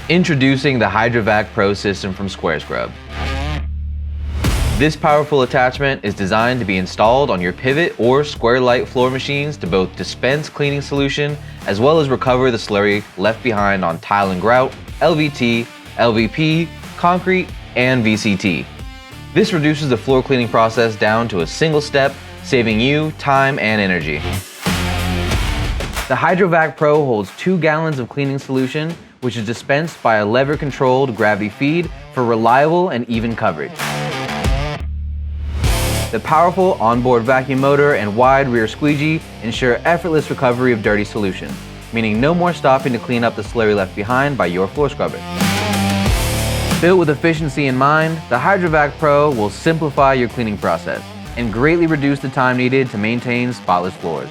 Introducing the HydroVac Pro System from SquareScrub. This powerful attachment is designed to be installed on your pivot or square Lite floor machines to both dispense cleaning solution as well as recover the slurry left behind on tile and grout, LVT, LVP, concrete, and VCT. This reduces the floor cleaning process down to a single step, saving you time and energy. The HydroVac Pro holds 2 gallons of cleaning solution, which is dispensed by a lever-controlled gravity feed for reliable and even coverage. The powerful onboard vacuum motor and wide rear squeegee ensure effortless recovery of dirty solution, meaning no more stopping to clean up the slurry left behind by your floor scrubber. Built with efficiency in mind, the HydroVac Pro will simplify your cleaning process and greatly reduce the time needed to maintain spotless floors.